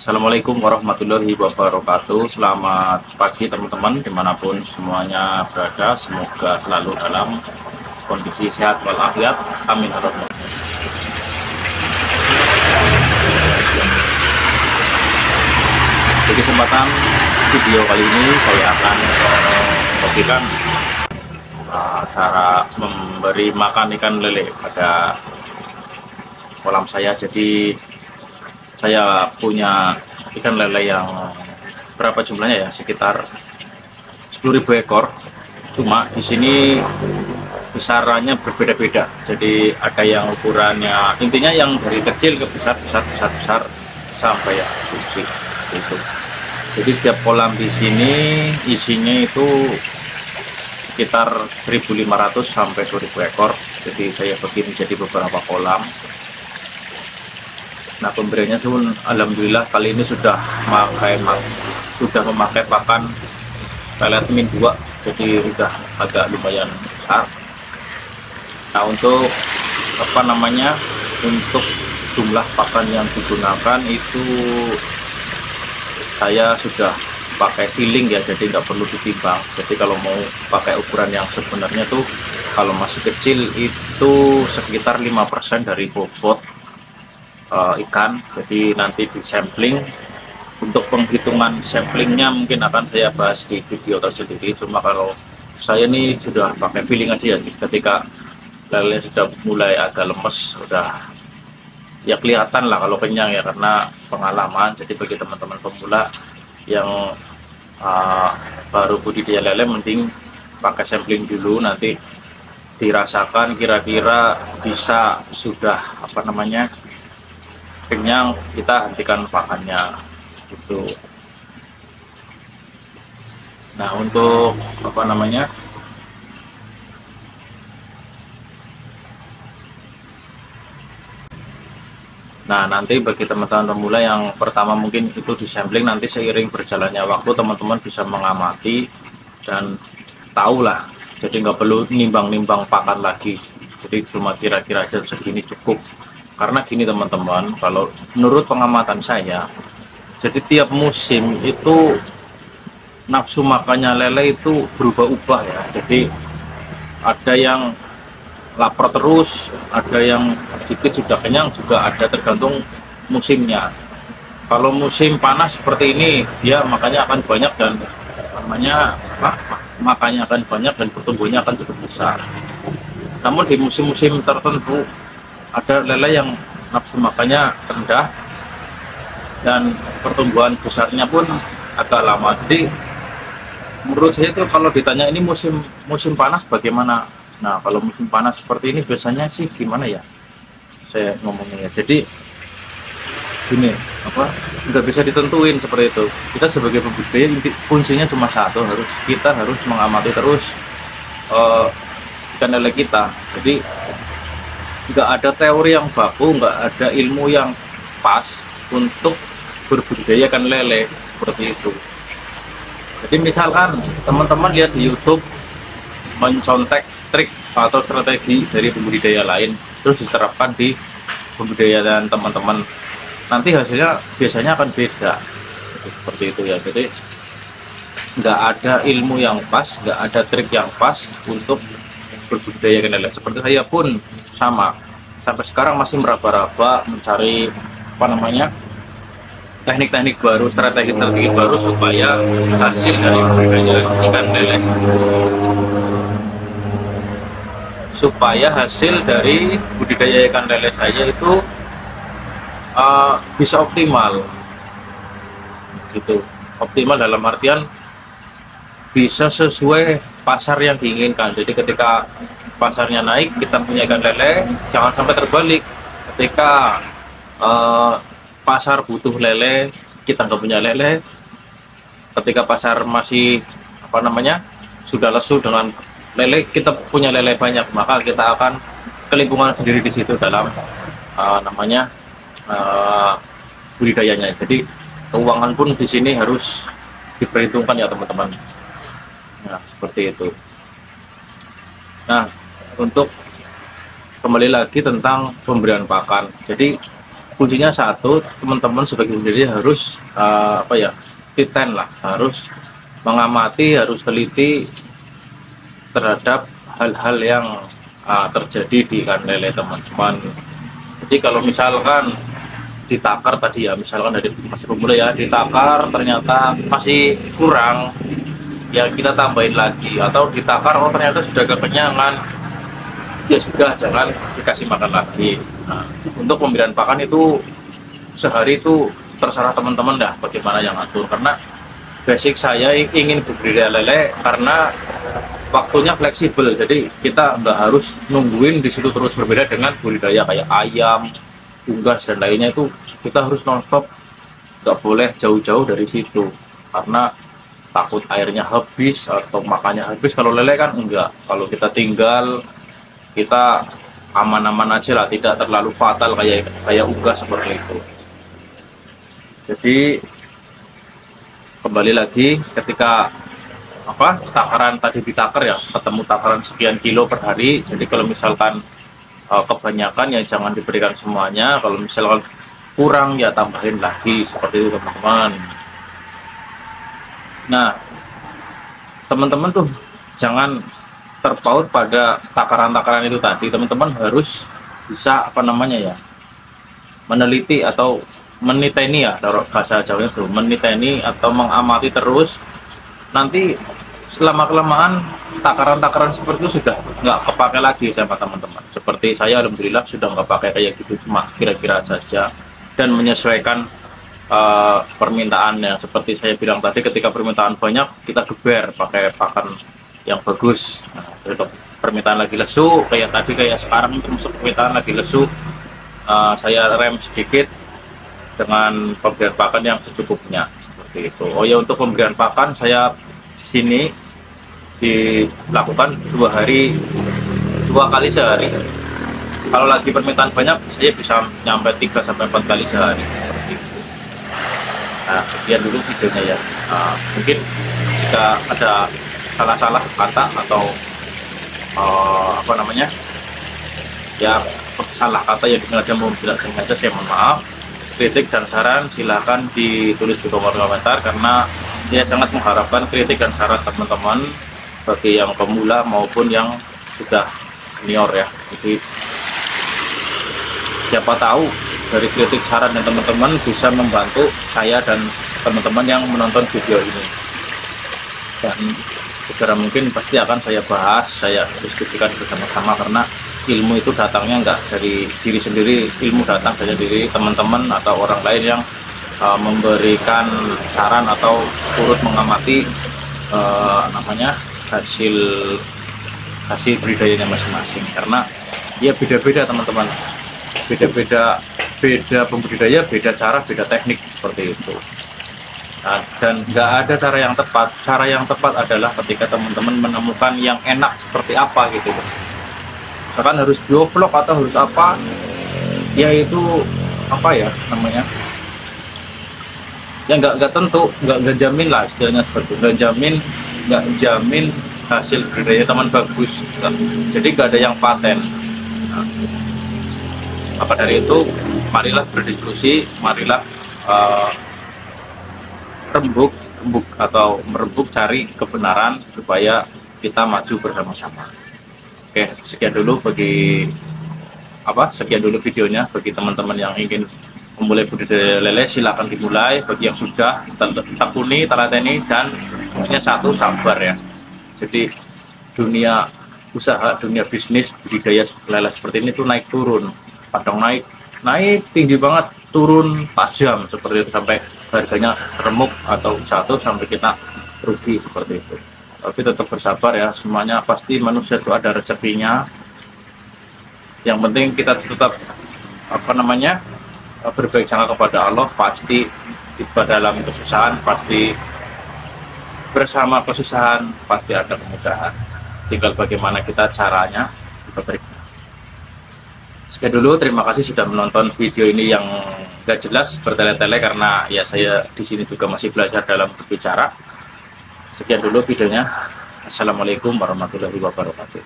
Assalamualaikum warahmatullahi wabarakatuh. Selamat pagi teman-teman dimanapun semuanya berada. Semoga selalu dalam kondisi sehat walafiat. Amin. Di kesempatan video kali ini saya akan membagikan cara memberi makan ikan lele pada kolam saya. Jadi saya punya ikan lele yang berapa jumlahnya ya, sekitar 10.000 ekor. Cuma di sini besarannya berbeda-beda. Jadi ada yang ukurannya, intinya yang dari kecil ke besar sampai yang gede itu. Jadi setiap kolam di sini isinya itu sekitar 1.500 sampai 2.000 ekor. Jadi saya begini jadi beberapa kolam. Nah, pemberiannya pun alhamdulillah kali ini sudah memakai pakan pelet min 2, jadi sudah agak lumayan besar. Nah, untuk untuk jumlah pakan yang digunakan itu saya sudah pakai feeling ya, jadi nggak perlu ditimbang. Jadi kalau mau pakai ukuran yang sebenarnya tuh kalau masih kecil itu sekitar 5% dari bobot ikan. Jadi nanti di sampling, untuk penghitungan samplingnya mungkin akan saya bahas di video tersendiri. Cuma kalau saya ini sudah pakai feeling aja ya, ketika lele sudah mulai agak lemes, sudah ya kelihatan lah kalau kenyang ya, karena pengalaman. Jadi bagi teman-teman pemula yang baru budidaya lele, mending pakai sampling dulu, nanti dirasakan kira-kira bisa sudah kenyang, kita hentikan pakannya gitu. Nah, untuk nanti bagi teman-teman pemula yang pertama mungkin itu di sampling, nanti seiring berjalannya waktu teman-teman bisa mengamati dan tahulah, jadi nggak perlu nimbang-nimbang pakan lagi. Jadi cuma kira-kira aja segini cukup. Karena gini teman-teman, kalau menurut pengamatan saya, jadi tiap musim itu nafsu makannya lele itu berubah-ubah ya. Jadi ada yang lapar terus, ada yang sedikit sudah kenyang, juga ada, tergantung musimnya. Kalau musim panas seperti ini, dia makannya akan banyak dan makannya akan banyak dan pertumbuhannya akan cukup besar. Namun di musim-musim tertentu ada lele yang nafsu makannya rendah dan pertumbuhan besarnya pun agak lama. Jadi menurut saya itu kalau ditanya ini musim panas bagaimana? Nah, kalau musim panas seperti ini biasanya sih gimana ya saya ngomongnya. Jadi gini, nggak bisa ditentuin seperti itu. Kita sebagai pembudidaya fungsinya cuma satu, kita harus mengamati terus ikan lele kita. Jadi nggak ada teori yang baku, nggak ada ilmu yang pas untuk berbudidaya ikan lele seperti itu. Jadi misalkan teman-teman lihat di YouTube, mencontek trik atau strategi dari pembudidaya lain, terus diterapkan di pembudidayaan teman-teman, nanti hasilnya biasanya akan beda seperti itu ya. Jadi nggak ada ilmu yang pas, nggak ada trik yang pas untuk berbudidaya ikan lele. Seperti saya pun sama, sampai sekarang masih meraba-raba mencari teknik-teknik baru, strategi-strategi baru supaya hasil dari budidaya ikan lele saya itu bisa optimal gitu. Optimal dalam artian bisa sesuai pasar yang diinginkan. Jadi ketika pasarnya naik, kita punya ikan lele, jangan sampai terbalik. Ketika pasar butuh lele, kita nggak punya lele. Ketika pasar masih sudah lesu dengan lele, kita punya lele banyak, maka kita akan kelimpungan sendiri di situ dalam budidayanya. Jadi keuangan pun di sini harus diperhitungkan ya teman-teman. Nah, seperti itu. Nah, untuk kembali lagi tentang pemberian pakan. Jadi kuncinya satu, teman-teman sebagai sendiri harus titen lah, harus mengamati, harus teliti terhadap hal-hal yang terjadi di ikan lele teman-teman. Jadi kalau misalkan ditakar tadi ya, misalkan dari masih pemula ya, ditakar ternyata masih kurang, ya kita tambahin lagi, atau ditakar oh ternyata sudah kekenyangan, ya sudah jangan dikasih makan lagi. Nah, untuk pemberian pakan itu sehari itu terserah teman-teman dah bagaimana yang atur, karena basic saya ingin budidaya lele karena waktunya fleksibel, jadi kita nggak harus nungguin di situ terus. Berbeda dengan budidaya kayak ayam, unggas dan lainnya, itu kita harus nonstop, nggak boleh jauh-jauh dari situ karena takut airnya habis atau makannya habis. Kalau lele kan enggak, kalau kita tinggal kita aman-aman aja lah, tidak terlalu fatal kayak unggas seperti itu. Jadi kembali lagi ketika takaran tadi ditakar ya, ketemu takaran sekian kilo per hari. Jadi kalau misalkan kebanyakan ya jangan diberikan semuanya, kalau misalkan kurang ya tambahin lagi, seperti itu teman-teman. Nah teman-teman tuh jangan terpaut pada takaran-takaran itu tadi, teman-teman harus bisa meneliti atau meniteni ya, bahasa Jawanya itu meniteni atau mengamati terus. Nanti selama kelamaan takaran-takaran seperti itu sudah nggak kepakai lagi sama teman-teman. Seperti saya alhamdulillah sudah nggak pakai kayak gitu, cuma kira-kira saja dan menyesuaikan permintaan yang seperti saya bilang tadi. Ketika permintaan banyak kita geber pakai pakan yang bagus. Nah, untuk permintaan lagi lesu kayak tadi, kayak sekarang untuk permintaan lagi lesu, saya rem sedikit dengan pemberian pakan yang secukupnya, seperti itu. Oh ya, untuk pemberian pakan saya di sini dilakukan 2 kali sehari. Kalau lagi permintaan banyak saya bisa nyampe 3-4 kali sehari, seperti itu. Nah sekian dulu videonya ya. Mungkin jika ada salah-salah kata atau ya salah kata yang sengaja mau tidak sengaja, saya mohon maaf. Kritik dan saran silahkan ditulis di kolom komentar, karena saya sangat mengharapkan kritik dan saran teman-teman bagi yang pemula maupun yang sudah senior ya. Jadi siapa tahu dari kritik saran dan teman-teman bisa membantu saya dan teman-teman yang menonton video ini, dan segera mungkin pasti akan saya bahas, saya diskusikan bersama-sama, karena ilmu itu datangnya enggak dari diri sendiri, ilmu datang dari diri teman-teman atau orang lain yang memberikan saran atau turut mengamati hasil budidayanya masing-masing. Karena ya beda-beda teman-teman, beda pembudidaya, beda cara, beda teknik, seperti itu. Nah, dan nggak ada cara yang tepat. Cara yang tepat adalah ketika teman-teman menemukan yang enak seperti apa gitu. Misalkan harus bioflok atau harus apa, ya itu ya nggak tentu, nggak jamin lah istilahnya seperti itu. Nggak jamin hasil budidaya teman bagus. Jadi nggak ada yang paten. Nah, maka dari itu marilah berdiskusi, marilah merembuk cari kebenaran supaya kita maju bersama-sama. Oke, sekian dulu videonya. Bagi teman-teman yang ingin memulai budidaya lele silahkan dimulai. Bagi yang sudah tekuni, telateni, dan maksudnya satu, sabar ya. Jadi dunia usaha, dunia bisnis budidaya lele seperti ini tuh naik turun, kadang naik tinggi banget, turun tajam seperti itu, sampai harganya remuk atau jatuh sampai kita rugi seperti itu. Tapi tetap bersabar ya, semuanya pasti manusia itu ada rezekinya. Yang penting kita tetap berbaik sangka kepada Allah. Pasti dalam kesusahan, pasti bersama kesusahan, pasti ada kemudahan. Tinggal bagaimana kita caranya kita berikan. Sekian dulu, terima kasih sudah menonton video ini yang gak jelas bertele-tele, karena ya saya di sini juga masih belajar dalam berbicara. Sekian dulu videonya. Assalamualaikum warahmatullahi wabarakatuh.